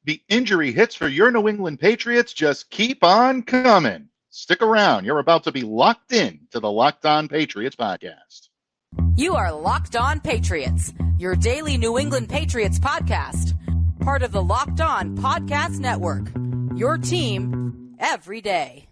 The injury hits for your New England Patriots just keep on coming. Stick around. You're about to be locked in to the Locked On Patriots podcast. You are Locked On Patriots, your daily New England Patriots podcast. Part of the Locked On Podcast Network, your team every day.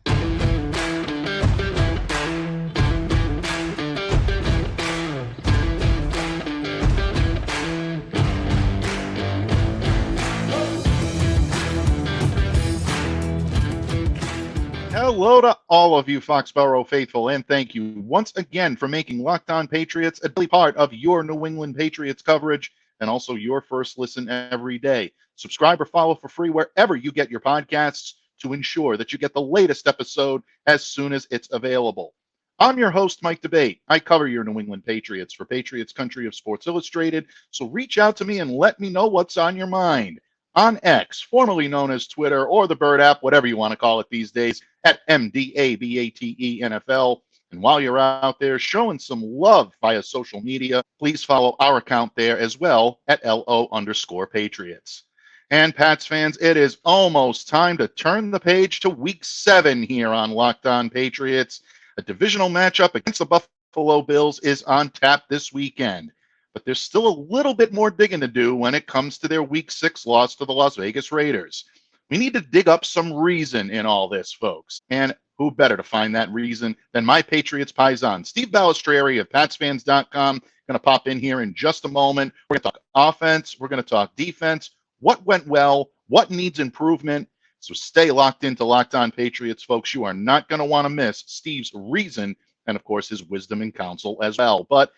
Hello to all of you Foxborough faithful, and thank you once again for making Locked On Patriots a daily part of your New England Patriots coverage and also your first listen every day. Subscribe or follow for free wherever you get your podcasts to ensure that you get the latest episode as soon as it's available. I'm your host, Mike Debate. I cover your New England Patriots for Patriots Country of Sports Illustrated, so reach out to me and let me know what's on your mind. On X, formerly known as Twitter, or the Bird app, whatever you want to call it these days, at MDABATENFL. And while you're out there showing some love via social media, please follow our account there as well at LO_Patriots. And Pats fans, it is almost time to turn the page to Week 7 here on Locked On Patriots. A divisional matchup against the Buffalo Bills is on tap this weekend. But there's still a little bit more digging to do when it comes to their Week 6 loss to the Las Vegas Raiders. We need to dig up some reason in all this, folks. And who better to find that reason than my Patriots paisan, Steve Balestrieri of PatsFans.com. Going to pop in here in just a moment. We're going to talk offense. We're going to talk defense. What went well? What needs improvement? So stay locked into Locked On Patriots, folks. You are not going to want to miss Steve's reason and, of course, his wisdom and counsel as well. But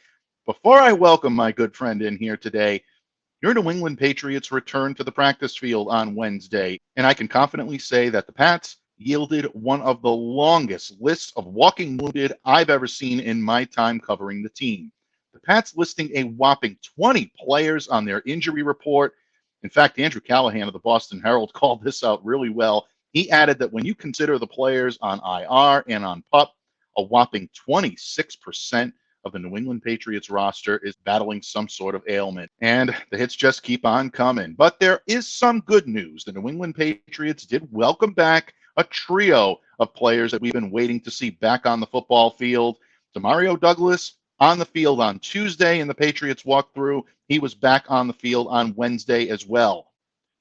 before I welcome my good friend in here today, your New England Patriots returned to the practice field on Wednesday, and I can confidently say that the Pats yielded one of the longest lists of walking wounded I've ever seen in my time covering the team. The Pats listing a whopping 20 players on their injury report. In fact, Andrew Callahan of the Boston Herald called this out really well. He added that when you consider the players on IR and on PUP, a whopping 26% of the New England Patriots roster is battling some sort of ailment. And the hits just keep on coming. But there is some good news. The New England Patriots did welcome back a trio of players that we've been waiting to see back on the football field. Demario Douglas on the field on Tuesday in the Patriots walkthrough. He was back on the field on Wednesday as well.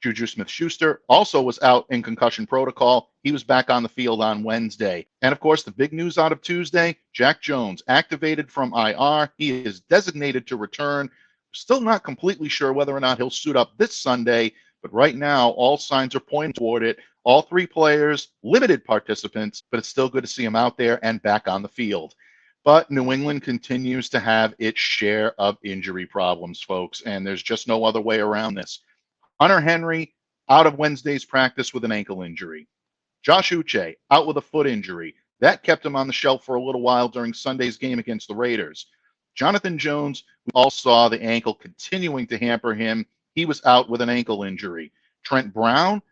Juju Smith-Schuster also was out in concussion protocol. He was back on the field on Wednesday. And, of course, the big news out of Tuesday, Jack Jones activated from IR. He is designated to return. Still not completely sure whether or not he'll suit up this Sunday, but right now all signs are pointing toward it. All three players, limited participants, but it's still good to see him out there and back on the field. But New England continues to have its share of injury problems, folks, and there's just no other way around this. Hunter Henry out of Wednesday's practice with an ankle injury. Josh Uche out with a foot injury. That kept him on the shelf for a little while during Sunday's game against the Raiders. Jonathan Jones, we all saw the ankle continuing to hamper him. He was out with an ankle injury. Trent Brown,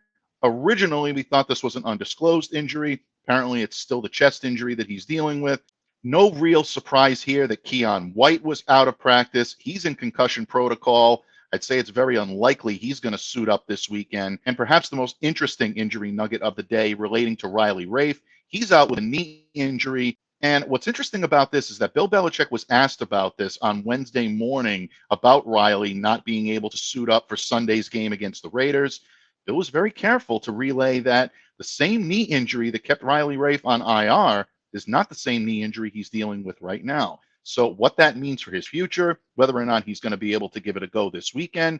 originally we thought this was an undisclosed injury. Apparently it's still the chest injury that he's dealing with. No real surprise here that Keon White was out of practice. He's in concussion protocol. I'd say it's very unlikely he's going to suit up this weekend. And perhaps the most interesting injury nugget of the day relating to Riley Rafe. He's out with a knee injury. And what's interesting about this is that Bill Belichick was asked about this on Wednesday morning about Riley not being able to suit up for Sunday's game against the Raiders. Bill was very careful to relay that the same knee injury that kept Riley Rafe on IR is not the same knee injury he's dealing with right now. So what that means for his future, whether or not he's going to be able to give it a go this weekend,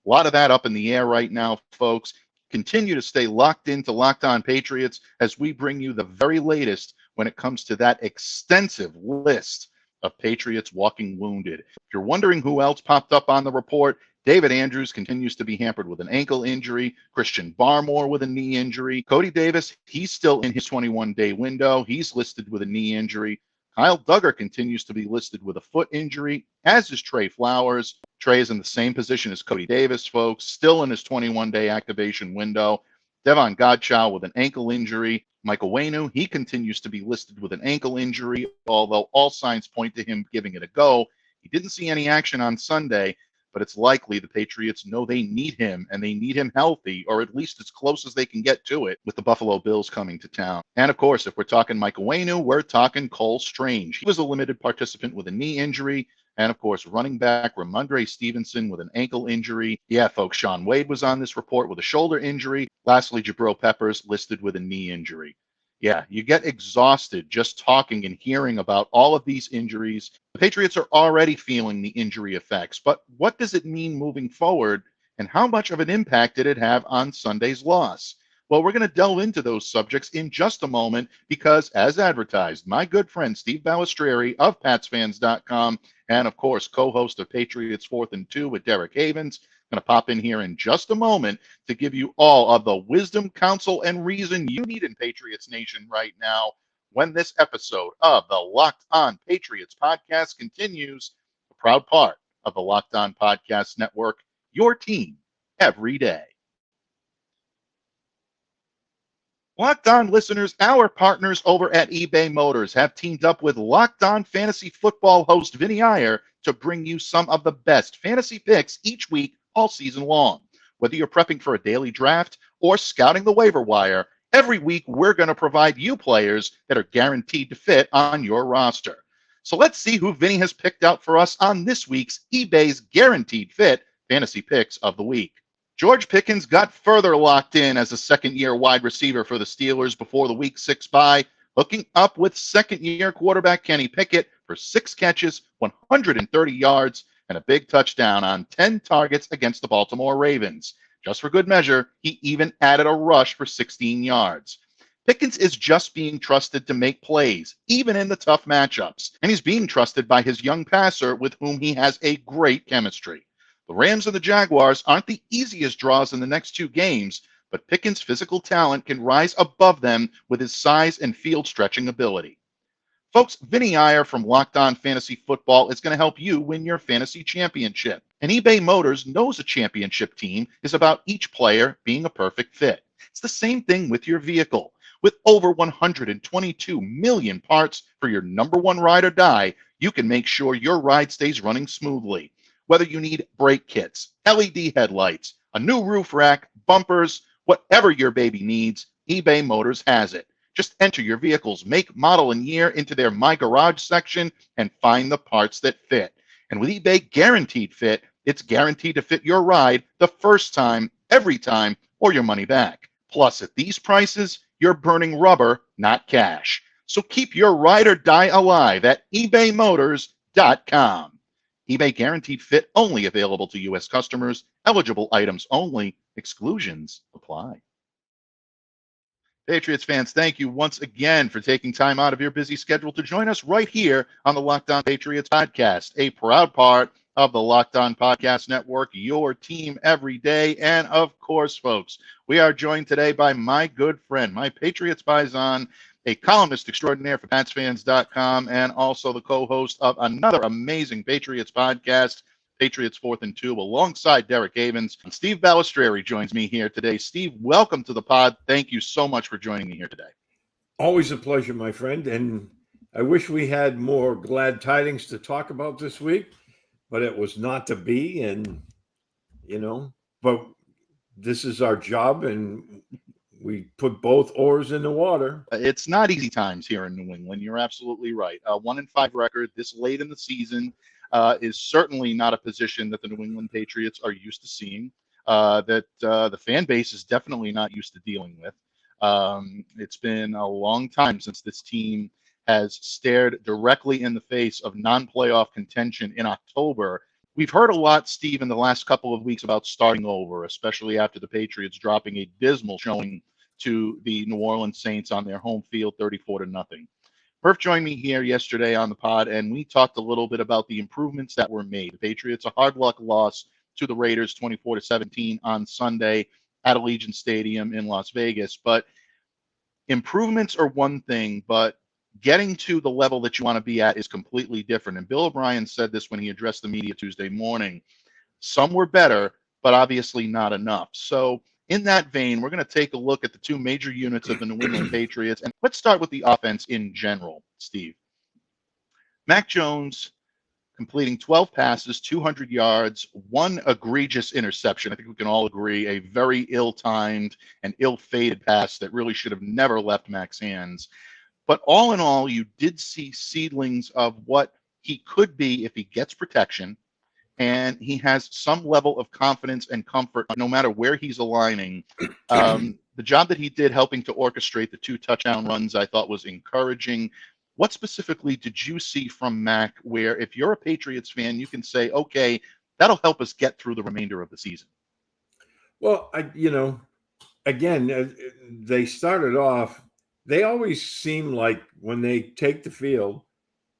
a lot of that up in the air right now, folks. Continue to stay locked into Locked On Patriots as we bring you the very latest when it comes to that extensive list of Patriots walking wounded. If you're wondering who else popped up on the report, David Andrews continues to be hampered with an ankle injury. Christian Barmore with a knee injury. Cody Davis, he's still in his 21-day window. He's listed with a knee injury. Kyle Duggar continues to be listed with a foot injury, as is Trey Flowers. Trey is in the same position as Cody Davis, folks, still in his 21-day activation window. Devon Godchow with an ankle injury. Michael Wainu, he continues to be listed with an ankle injury, although all signs point to him giving it a go. He didn't see any action on Sunday, but it's likely the Patriots know they need him, and they need him healthy, or at least as close as they can get to it, with the Buffalo Bills coming to town. And of course, if we're talking Mike Owenu, we're talking Cole Strange. He was a limited participant with a knee injury. And of course, running back Ramondre Stevenson with an ankle injury. Yeah, folks, Sean Wade was on this report with a shoulder injury. Lastly, Jabril Peppers listed with a knee injury. Yeah, you get exhausted just talking and hearing about all of these injuries. The Patriots are already feeling the injury effects, but what does it mean moving forward, and how much of an impact did it have on Sunday's loss? Well, we're going to delve into those subjects in just a moment because, as advertised, my good friend Steve Balestrieri of PatsFans.com and, of course, co-host of Patriots 4th and 2 with Derek Havens, going to pop in here in just a moment to give you all of the wisdom, counsel, and reason you need in Patriots Nation right now when this episode of the Locked On Patriots podcast continues, a proud part of the Locked On Podcast Network, your team every day. Locked On listeners, our partners over at eBay Motors have teamed up with Locked On Fantasy Football host Vinny Iyer to bring you some of the best fantasy picks each week all season long. Whether you're prepping for a daily draft or scouting the waiver wire, every week we're going to provide you players that are guaranteed to fit on your roster. So let's see who Vinny has picked out for us on this week's eBay's Guaranteed Fit Fantasy Picks of the Week. George Pickens got further locked in as a second-year wide receiver for the Steelers before the Week 6 bye, hooking up with second-year quarterback Kenny Pickett for 6 catches, 130 yards, and a big touchdown on 10 targets against the Baltimore Ravens. Just for good measure, he even added a rush for 16 yards. Pickens is just being trusted to make plays, even in the tough matchups, and he's being trusted by his young passer with whom he has a great chemistry. The Rams and the Jaguars aren't the easiest draws in the next 2 games, but Pickens' physical talent can rise above them with his size and field-stretching ability. Folks, Vinny Iyer from Locked On Fantasy Football is going to help you win your fantasy championship. And eBay Motors knows a championship team is about each player being a perfect fit. It's the same thing with your vehicle. With over 122 million parts for your number one ride or die, you can make sure your ride stays running smoothly. Whether you need brake kits, LED headlights, a new roof rack, bumpers, whatever your baby needs, eBay Motors has it. Just enter your vehicle's make, model, and year into their My Garage section and find the parts that fit. And with eBay Guaranteed Fit, it's guaranteed to fit your ride the first time, every time, or your money back. Plus, at these prices, you're burning rubber, not cash. So keep your ride or die alive at ebaymotors.com. eBay Guaranteed Fit only available to U.S. customers. Eligible items only. Exclusions apply. Patriots fans, thank you once again for taking time out of your busy schedule to join us right here on the Locked On Patriots podcast, a proud part of the Locked On Podcast Network, your team every day. And of course, folks, we are joined today by my good friend, my Patriots paisan, a columnist extraordinaire for PatsFans.com, and also the co-host of another amazing Patriots podcast, Patriots 4th and 2, alongside Derek Havens. And Steve Balestrieri joins me here today. Steve, welcome to the pod. Thank you so much for joining me here today. Always a pleasure, my friend. And I wish we had more glad tidings to talk about this week, but it was not to be. And, but this is our job, and we put both oars in the water. It's not easy times here in New England. You're absolutely right. 1-5 record this late in the season is certainly not a position that the New England Patriots are used to seeing, that the fan base is definitely not used to dealing with. It's been a long time since this team has stared directly in the face of non-playoff contention in October. We've heard a lot, Steve, in the last couple of weeks about starting over, especially after the Patriots dropping a dismal showing to the New Orleans Saints on their home field, 34-0. Murph joined me here yesterday on the pod, and we talked a little bit about the improvements that were made. The Patriots, a hard luck loss to the Raiders, 24-17 on Sunday at Allegiant Stadium in Las Vegas. But improvements are one thing, but getting to the level that you want to be at is completely different. And Bill O'Brien said this when he addressed the media Tuesday morning. Some were better, but obviously not enough. So in that vein, we're going to take a look at the 2 major units of the New England Patriots. And let's start with the offense in general, Steve. Mac Jones completing 12 passes, 200 yards, one egregious interception. I think we can all agree a very ill-timed and ill-fated pass that really should have never left Mac's hands. But all in all, you did see seedlings of what he could be if he gets protection, and he has some level of confidence and comfort no matter where he's aligning. The job that he did helping to orchestrate the 2 touchdown runs I thought was encouraging. What specifically did you see from Mac where if you're a Patriots fan, you can say, okay, that'll help us get through the remainder of the season? Well, again, they started off, they always seem like when they take the field,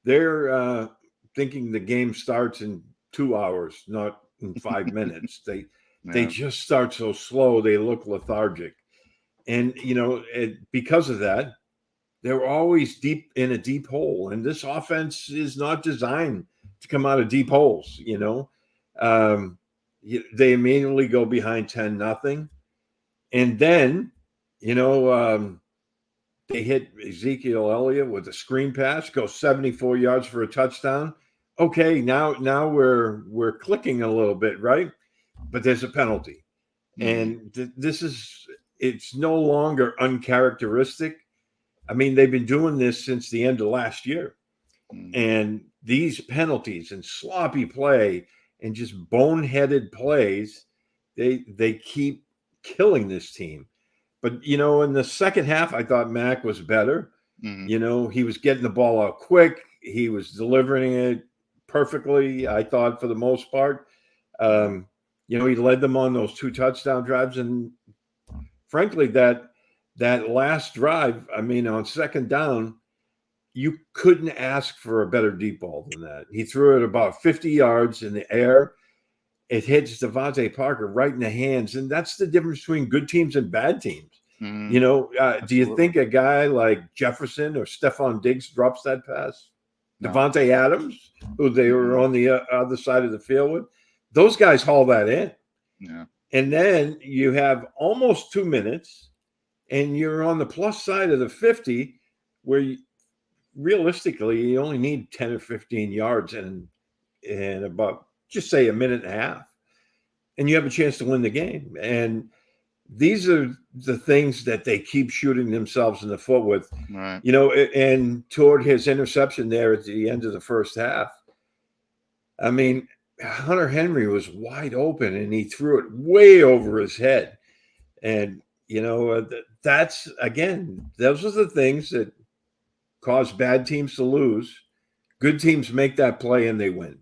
they're thinking the game starts in 2 hours, not in 5 minutes. They just start so slow, they look lethargic. And, because of that, they're always deep in a deep hole. And this offense is not designed to come out of deep holes, They immediately go behind 10-0. And then, they hit Ezekiel Elliott with a screen pass, go 74 yards for a touchdown. Okay, now we're clicking a little bit, right? But there's a penalty. And it's no longer uncharacteristic. I mean, they've been doing this since the end of last year. And these penalties and sloppy play and just boneheaded plays, they keep killing this team. But, in the second half, I thought Mac was better. He was getting the ball out quick. He was delivering it perfectly, I thought, for the most part. He led them on those 2 touchdown drives. And frankly, that last drive, on second down, you couldn't ask for a better deep ball than that. He threw it about 50 yards in the air. It hits Devontae Parker right in the hands. And that's the difference between good teams and bad teams. Do you think a guy like Jefferson or Stephon Diggs drops that pass? No. Devontae Adams, who they were on the other side of the field with, those guys haul that in. Yeah. And then you have almost 2 minutes, and you're on the plus side of the 50, where realistically you only need 10 or 15 yards and about, just say, a minute and a half, and you have a chance to win the game. And these are the things that they keep shooting themselves in the foot with, right. And toward his interception there at the end of the first half, Hunter Henry was wide open and he threw it way over his head. And, that's, again, those are the things that cause bad teams to lose. Good teams make that play and they win.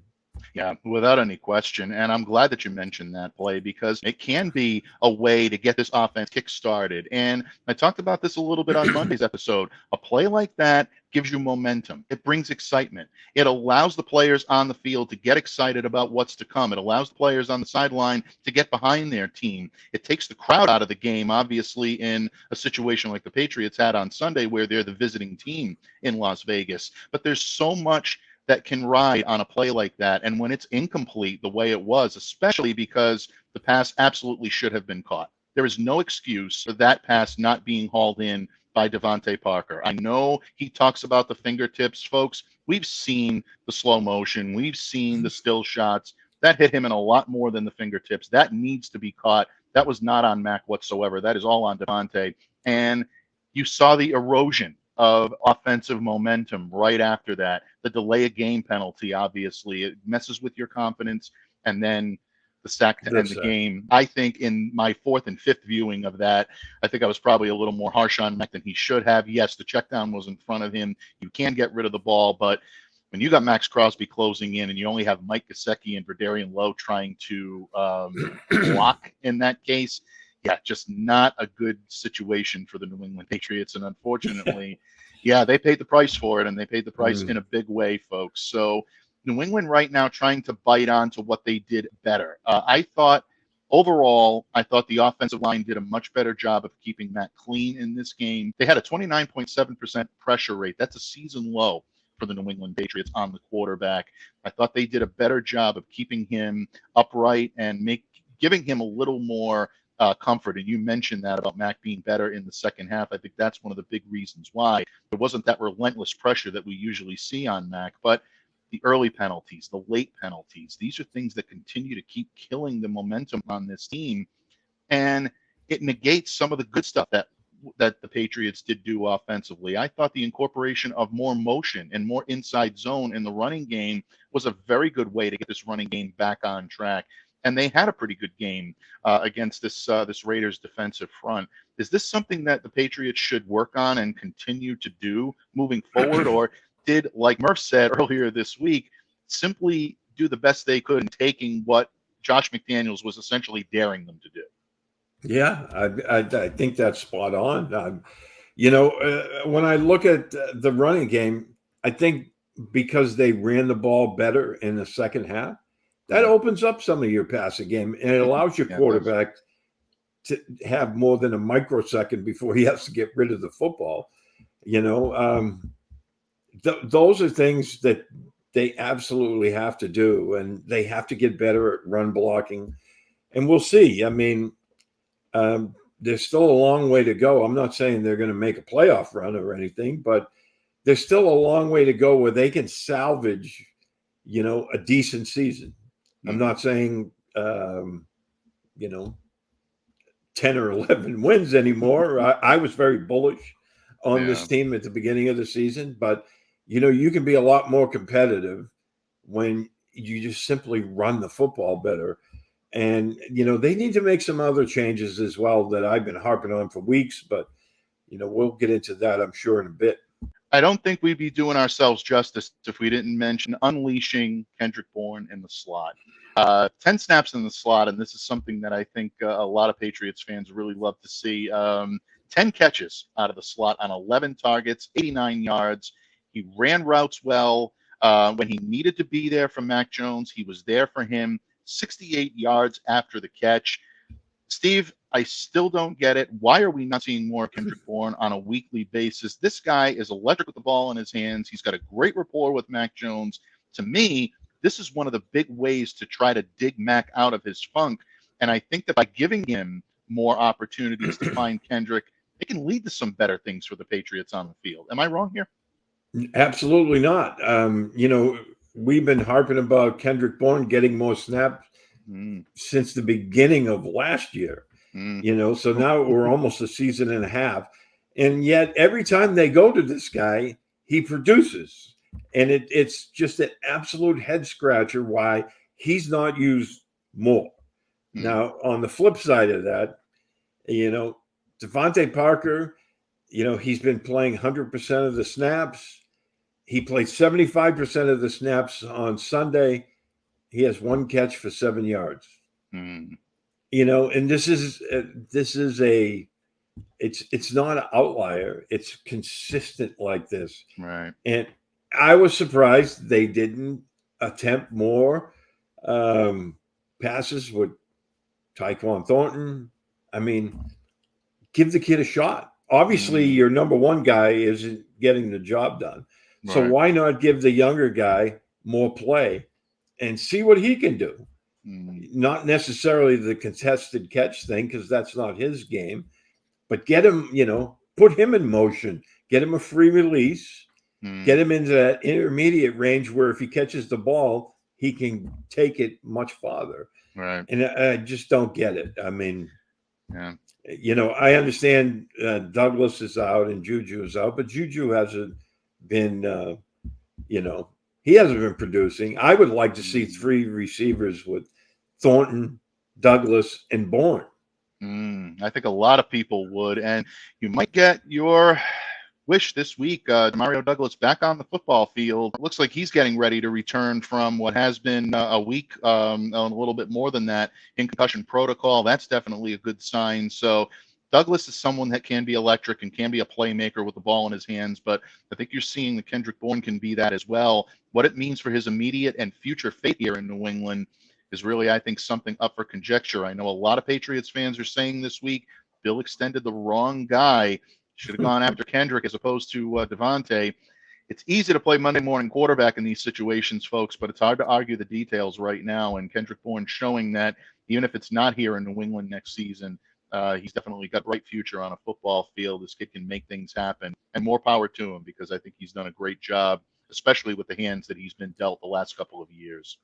Yeah, without any question. And I'm glad that you mentioned that play because it can be a way to get this offense kick-started. And I talked about this a little bit on Monday's episode. A play like that gives you momentum. It brings excitement. It allows the players on the field to get excited about what's to come. It allows the players on the sideline to get behind their team. It takes the crowd out of the game, obviously, in a situation like the Patriots had on Sunday where they're the visiting team in Las Vegas. But there's so much that can ride on a play like that. And when it's incomplete the way it was, especially because the pass absolutely should have been caught, there is no excuse for that pass not being hauled in by Devontae Parker. I know he talks about the fingertips, folks. We've seen the slow motion. We've seen the still shots. That hit him in a lot more than the fingertips. That needs to be caught. That was not on Mac whatsoever. That is all on Devontae. And you saw the erosion of offensive momentum right after that. The delay of game penalty, obviously, it messes with your confidence, and then the sack to end the game. I think in my 4th and 5th viewing of that, I think I was probably a little more harsh on Mac than he should have. Yes, the check down was in front of him. You can get rid of the ball, but when you got Max Crosby closing in and you only have Mike Gesicki and Verdarian Lowe trying to block in that case, yeah, just not a good situation for the New England Patriots. And unfortunately, yeah, they paid the price for it, and they paid the price in a big way, folks. So New England right now trying to bite on to what they did better. I thought the offensive line did a much better job of keeping Matt clean in this game. They had a 29.7% pressure rate. That's a season low for the New England Patriots on the quarterback. I thought they did a better job of keeping him upright and giving him a little more comfort. And you mentioned that about Mac being better in the second half. I think that's one of the big reasons why there wasn't that relentless pressure that we usually see on Mac. But the early penalties, the late penalties. These are things that continue to keep killing the momentum on this team. And it negates some of the good stuff that the Patriots did do offensively. I thought the incorporation of more motion and more inside zone in the running game was a very good way to get this running game back on track. And they had a pretty good game against this Raiders defensive front. Is this something that the Patriots should work on and continue to do moving forward? Or did, like Murph said earlier this week, simply do the best they could in taking what Josh McDaniels was essentially daring them to do? Yeah, I think that's spot on. When I look at the running game, I think because they ran the ball better in the second half, that opens up some of your passing game, and it allows your quarterback to have more than a microsecond before he has to get rid of the football. Those are things that they absolutely have to do, and they have to get better at run blocking. And we'll see. I mean, there's still a long way to go. I'm not saying they're going to make a playoff run or anything, but there's still a long way to go where they can salvage, a decent season. I'm not saying, 10 or 11 wins anymore. I was very bullish on this team at the beginning of the season, but, you can be a lot more competitive when you just simply run the football better. And, they need to make some other changes as well that I've been harping on for weeks, but, we'll get into that, I'm sure, in a bit. I don't think we'd be doing ourselves justice if we didn't mention unleashing Kendrick Bourne in the slot. 10 snaps in the slot, and this is something that I think a lot of Patriots fans really love to see. 10 catches out of the slot on 11 targets, 89 yards. He ran routes well. When he needed to be there for Mac Jones, he was there for him. 68 yards after the catch. Steve, I still don't get it. Why are we not seeing more Kendrick Bourne on a weekly basis? This guy is electric with the ball in his hands. He's got a great rapport with Mac Jones. To me, this is one of the big ways to try to dig Mac out of his funk. And I think that by giving him more opportunities to find Kendrick, it can lead to some better things for the Patriots on the field. Am I wrong here? Absolutely not. We've been harping about Kendrick Bourne getting more snaps since the beginning of last year. So now we're almost a season and a half. And yet every time they go to this guy, he produces. And it's just an absolute head scratcher why he's not used more. Now, on the flip side of that, Devontae Parker, he's been playing 100% of the snaps. He played 75% of the snaps on Sunday. He has one catch for 7 yards. And this is it's not an outlier. It's consistent like this. Right. And I was surprised they didn't attempt more passes with Tyquan Thornton. I mean, give the kid a shot. Obviously, your number one guy isn't getting the job done. Right. So why not give the younger guy more play and see what he can do? Not necessarily the contested catch thing, because that's not his game, but get him, put him in motion, get him a free release, get him into that intermediate range where if he catches the ball, he can take it much farther. Right. And I just don't get it. I mean, I understand Douglas is out and Juju is out, but Juju hasn't been, he hasn't been producing. I would like to see 3 receivers with Thornton, Douglas, and Bourne. I think a lot of people would, and you might get your wish this week. Mario Douglas back on the football field. It looks like he's getting ready to return from what has been a week, a little bit more than that, in concussion protocol. That's definitely a good sign. So Douglas is someone that can be electric and can be a playmaker with the ball in his hands, but I think you're seeing that Kendrick Bourne can be that as well. What it means for his immediate and future fate here in New England is really, I think, something up for conjecture. I know a lot of Patriots fans are saying this week, Bill extended the wrong guy. Should have gone after Kendrick as opposed to Devontae. It's easy to play Monday morning quarterback in these situations, folks, but it's hard to argue the details right now. And Kendrick Bourne showing that even if it's not here in New England next season, he's definitely got a bright future on a football field. This kid can make things happen, and more power to him, because I think he's done a great job especially with the hands that he's been dealt the last couple of years.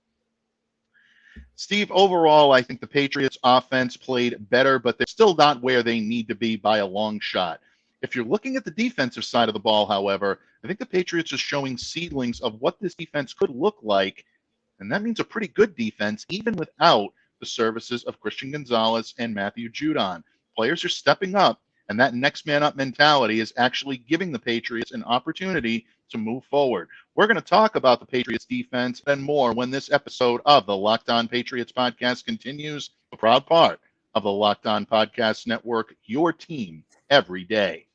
Steve, overall, I think the Patriots offense played better, but they're still not where they need to be by a long shot. If you're looking at the defensive side of the ball, however, I think the Patriots are showing seedlings of what this defense could look like, and that means a pretty good defense, even without the services of Christian Gonzalez and Matthew Judon. Players are stepping up, and that next man up mentality is actually giving the Patriots an opportunity to move forward. We're going to talk about the Patriots defense and more when this episode of the Locked On Patriots podcast continues, a proud part of the Locked On Podcast Network, your team every day.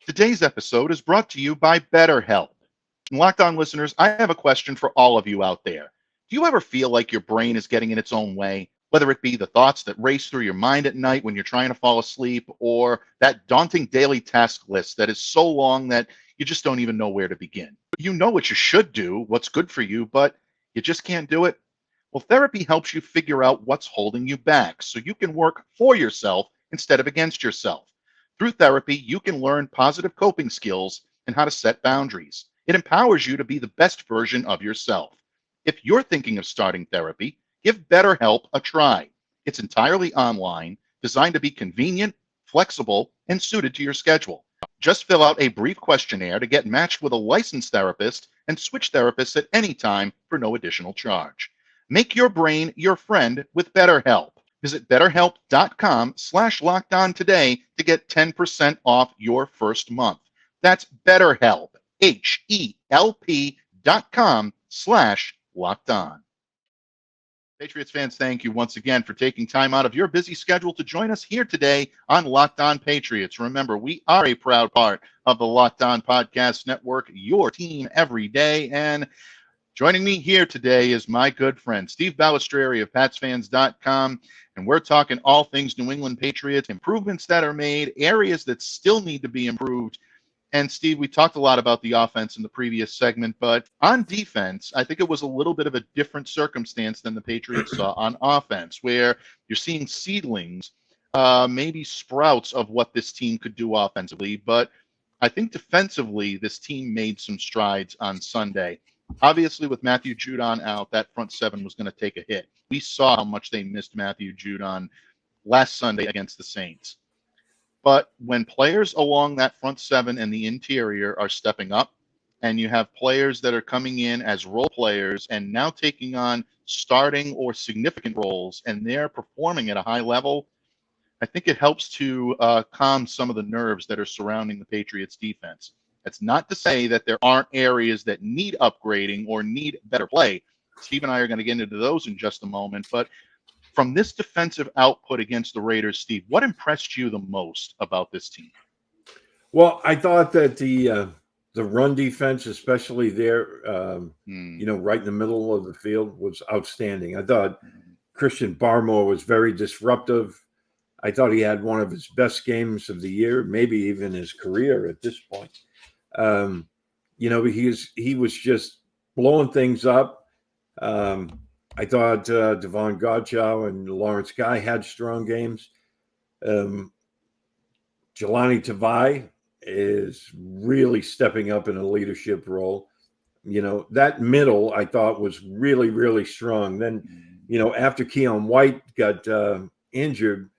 Today's episode is brought to you by BetterHelp. Locked On listeners, I have a question for all of you out there. Do you ever feel like your brain is getting in its own way? Whether it be the thoughts that race through your mind at night when you're trying to fall asleep, or that daunting daily task list that is so long that you just don't even know where to begin. You know what you should do, what's good for you, but you just can't do it. Well, therapy helps you figure out what's holding you back so you can work for yourself instead of against yourself. Through therapy, you can learn positive coping skills and how to set boundaries. It empowers you to be the best version of yourself. If you're thinking of starting therapy, give BetterHelp a try. It's entirely online, designed to be convenient, flexible, and suited to your schedule. Just fill out a brief questionnaire to get matched with a licensed therapist and switch therapists at any time for no additional charge. Make your brain your friend with BetterHelp. Visit BetterHelp.com/lockedon today to get 10% off your first month. That's BetterHelp, HELP.com/lockedon. Patriots fans, thank you once again for taking time out of your busy schedule to join us here today on Locked On Patriots. Remember, we are a proud part of the Locked On Podcast Network, your team every day. And joining me here today is my good friend, Steve Balestrieri of PatsFans.com. And we're talking all things New England Patriots, improvements that are made, areas that still need to be improved. And Steve, we talked a lot about the offense in the previous segment, but on defense, I think it was a little bit of a different circumstance than the Patriots saw on offense, where you're seeing seedlings, maybe sprouts of what this team could do offensively. But I think defensively, this team made some strides on Sunday. Obviously, with Matthew Judon out, that front seven was going to take a hit. We saw how much they missed Matthew Judon last Sunday against the Saints. But when players along that front seven and the interior are stepping up, and you have players that are coming in as role players and now taking on starting or significant roles, and they're performing at a high level, I think it helps to calm some of the nerves that are surrounding the Patriots defense. That's not to say that there aren't areas that need upgrading or need better play. Steve and I are going to get into those in just a moment, but from this defensive output against the Raiders, Steve, what impressed you the most about this team? Well, I thought that the run defense, especially there, right in the middle of the field, was outstanding. I thought Christian Barmore was very disruptive. I thought he had one of his best games of the year, maybe even his career at this point. He was just blowing things up. I thought Devon Godchow and Lawrence Guy had strong games. Jelani Tavai is really stepping up in a leadership role. That middle I thought was really, really strong. Then, after Keon White got injured,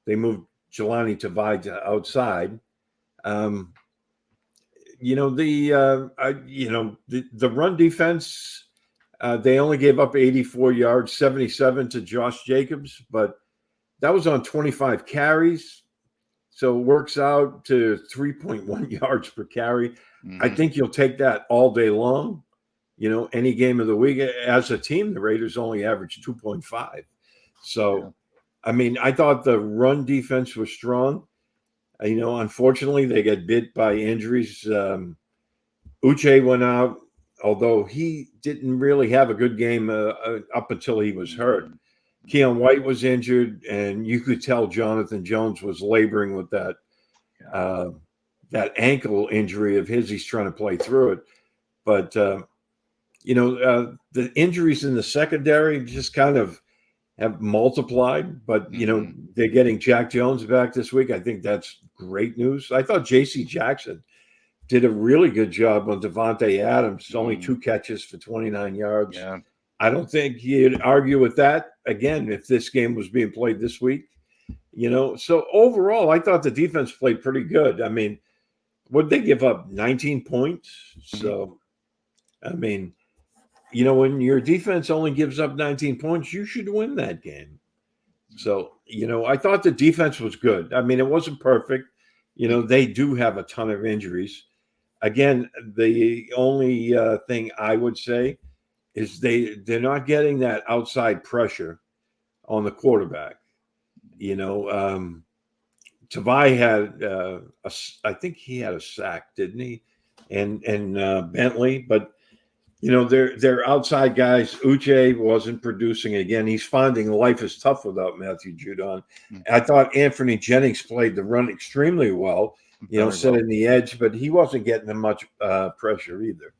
they moved Jelani Tavai to outside. The run defense, they only gave up 84 yards, 77 to Josh Jacobs, but that was on 25 carries. So it works out to 3.1 yards per carry. I think you'll take that all day long. Any game of the week. As a team, the Raiders only averaged 2.5. So, I thought the run defense was strong. Unfortunately, they got bit by injuries. Uche went out, although he didn't really have a good game up until he was hurt. Keon White was injured, and you could tell Jonathan Jones was laboring with that ankle injury of his. He's trying to play through it. But, the injuries in the secondary just kind of have multiplied. But, they're getting Jack Jones back this week. I think that's great news. I thought J.C. Jackson did a really good job on Devontae Adams. Only 2 catches for 29 yards. Yeah. I don't think he'd argue with that again if this game was being played this week. So overall, I thought the defense played pretty good. I mean, what did they give up? 19 points. So, I mean, when your defense only gives up 19 points, you should win that game. So, I thought the defense was good. I mean, it wasn't perfect. They do have a ton of injuries. Again, the only thing I would say is they're not getting that outside pressure on the quarterback. Tavai had I think he had a sack, didn't he? And Bentley, but they're outside guys. Uche wasn't producing again. He's finding life is tough without Matthew Judon. I thought Anthony Jennings played the run extremely well. Setting the edge, but he wasn't getting much pressure either.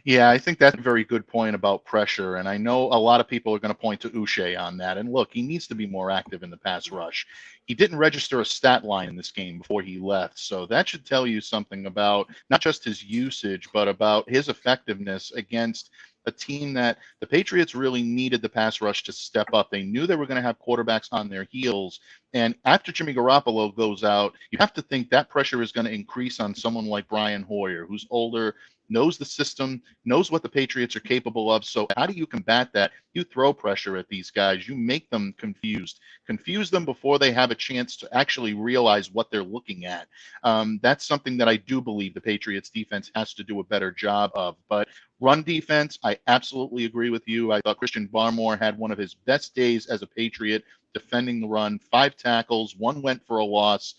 Yeah, I think that's a very good point about pressure. And I know a lot of people are going to point to Uche on that. And look, he needs to be more active in the pass rush. He didn't register a stat line in this game before he left. So that should tell you something about not just his usage, but about his effectiveness against a team that the Patriots really needed the pass rush to step up. They knew they were going to have quarterbacks on their heels. And after Jimmy Garoppolo goes out, you have to think that pressure is going to increase on someone like Brian Hoyer, who's older, knows the system, knows what the Patriots are capable of. So how do you combat that? You throw pressure at these guys. You make them confused. Confuse them before they have a chance to actually realize what they're looking at. That's something that I do believe the Patriots defense has to do a better job of. But run defense, I absolutely agree with you. I thought Christian Barmore had one of his best days as a Patriot defending the run. 5 tackles, 1 went for a loss.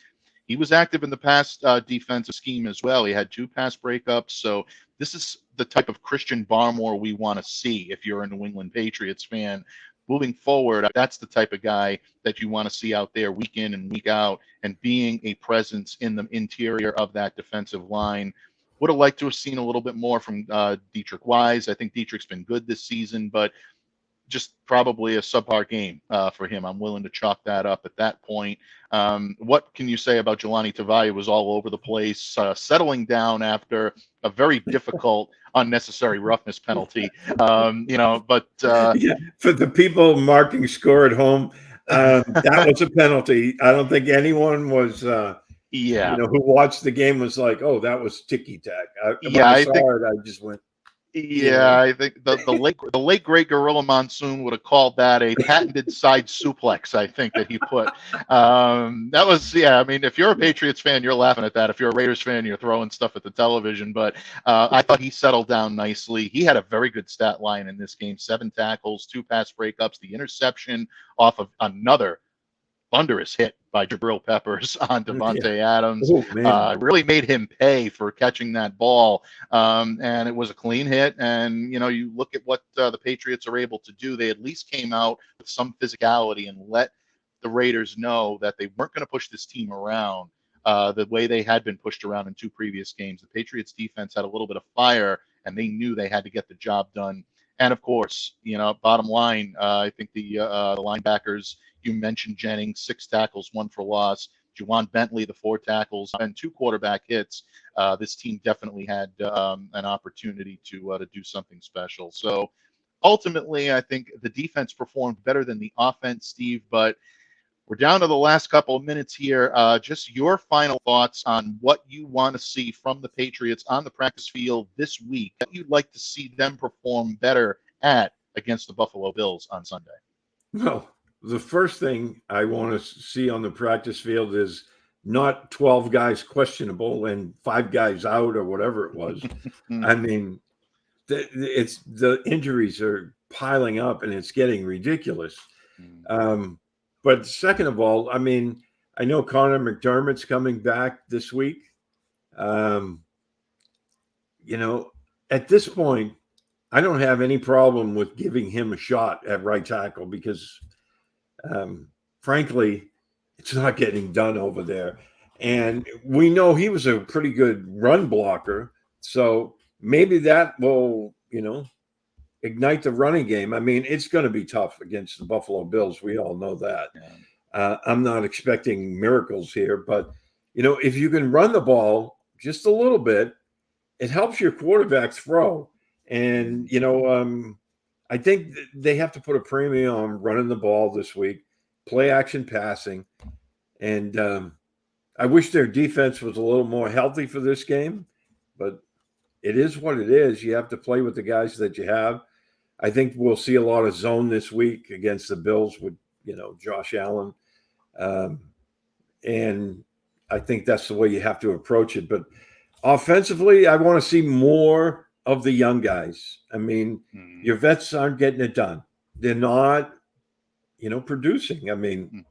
He was active in the pass defensive scheme as well. He had 2 pass breakups. So this is the type of Christian Barmore we want to see if you're a New England Patriots fan. Moving forward, that's the type of guy that you want to see out there week in and week out and being a presence in the interior of that defensive line. Would have liked to have seen a little bit more from Dietrich Wise. I think Dietrich's been good this season, but just probably a subpar game for him. I'm willing to chalk that up at that point. What can you say about Jelani Tavai? Was all over the place, settling down after a very difficult, unnecessary roughness penalty. But for the people marking score at home, that was a penalty. I don't think anyone was. Who watched the game was like, "Oh, that was ticky tack." I just went. Yeah, I think the late great Gorilla Monsoon would have called that a patented side suplex. I think that he put. That was I mean, if you're a Patriots fan, you're laughing at that. If you're a Raiders fan, you're throwing stuff at the television. But I thought he settled down nicely. He had a very good stat line in this game: 7 tackles, 2 pass breakups, the interception off of another thunderous hit by Jabril Peppers on Devontae Adams. Really made him pay for catching that ball. And it was a clean hit. And, you look at what the Patriots are able to do. They at least came out with some physicality and let the Raiders know that they weren't going to push this team around the way they had been pushed around in 2 previous games. The Patriots defense had a little bit of fire, and they knew they had to get the job done. And, of course, bottom line, I think the linebackers, you mentioned Jennings, 6 tackles, 1 for loss. Juwan Bentley, the 4 tackles, and 2 quarterback hits. This team definitely had an opportunity to do something special. So ultimately, I think the defense performed better than the offense, Steve. But we're down to the last couple of minutes here. Just your final thoughts on what you want to see from the Patriots on the practice field this week that you'd like to see them perform better at against the Buffalo Bills on Sunday. Well, the first thing I want to see on the practice field is not 12 guys questionable and 5 guys out or whatever it was. I mean, the injuries are piling up and it's getting ridiculous. But second of all, I mean, I know Connor McDermott's coming back this week. At this point, I don't have any problem with giving him a shot at right tackle because frankly, it's not getting done over there. And we know he was a pretty good run blocker. So maybe that will, ignite the running game. I mean, it's going to be tough against the Buffalo Bills. We all know that. I'm not expecting miracles here, but, if you can run the ball, just a little bit, it helps your quarterback throw. And, I think they have to put a premium on running the ball this week, play action passing. And I wish their defense was a little more healthy for this game, but it is what it is. You have to play with the guys that you have. I think we'll see a lot of zone this week against the Bills with, Josh Allen. And I think that's the way you have to approach it. But offensively, I want to see more of the young guys. I mean, your vets aren't getting it done. They're not, producing. I mean,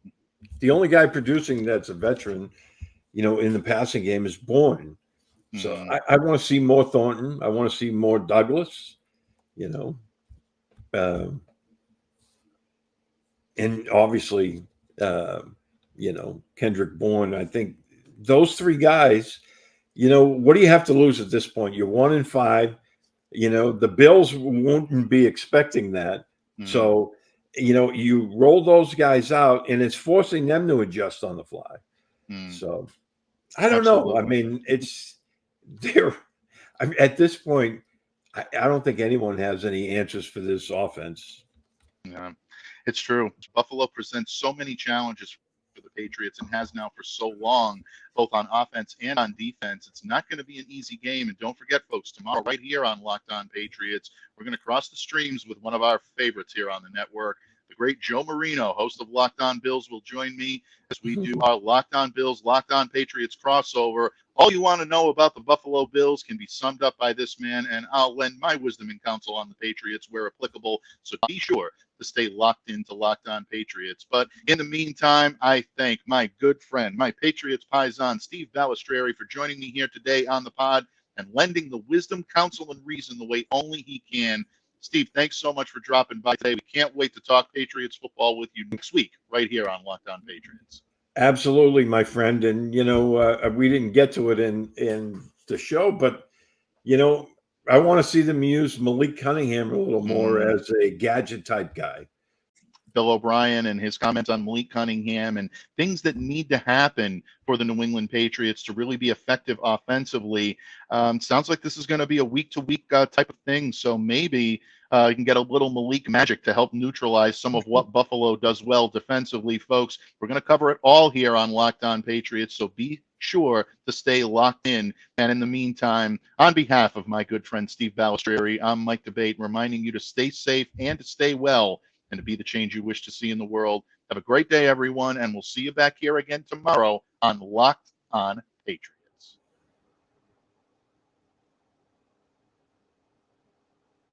the only guy producing that's a veteran, in the passing game is Bourne. So I want to see more Thornton. I want to see more Douglas, and obviously, Kendrick Bourne. I think those three guys, what do you have to lose at this point? You're 1-5. The Bills won't be expecting that. So, you roll those guys out and it's forcing them to adjust on the fly. So I don't know. I mean, at this point, I don't think anyone has any answers for this offense. Yeah, it's true. Buffalo presents so many challenges for the Patriots and has now for so long, both on offense and on defense. It's not going to be an easy game. And don't forget, folks, tomorrow right here on Locked On Patriots, we're going to cross the streams with one of our favorites here on the network. The great Joe Marino, host of Locked On Bills, will join me as we do our Locked On Bills, Locked On Patriots crossover. All you want to know about the Buffalo Bills can be summed up by this man, and I'll lend my wisdom and counsel on the Patriots where applicable. So be sure to stay locked into Locked On Patriots. But in the meantime, I thank my good friend, my Patriots paisan, Steve Balestrieri, for joining me here today on the pod and lending the wisdom, counsel, and reason the way only he can. Steve, thanks so much for dropping by today. We can't wait to talk Patriots football with you next week right here on Locked On Patriots. Absolutely, my friend. And, we didn't get to it in the show, but, I want to see them use Malik Cunningham a little more as a gadget type guy. Bill O'Brien and his comments on Malik Cunningham and things that need to happen for the New England Patriots to really be effective offensively. Sounds like this is going to be a week-to-week type of thing. So maybe you can get a little Malik magic to help neutralize some of what Buffalo does well defensively, folks. We're going to cover it all here on Locked On Patriots. So be sure to stay locked in. And in the meantime, on behalf of my good friend Steve Balestrieri, I'm Mike Debate, reminding you to stay safe and to stay well and to be the change you wish to see in the world. Have a great day, everyone, and we'll see you back here again tomorrow on Locked On Patriots.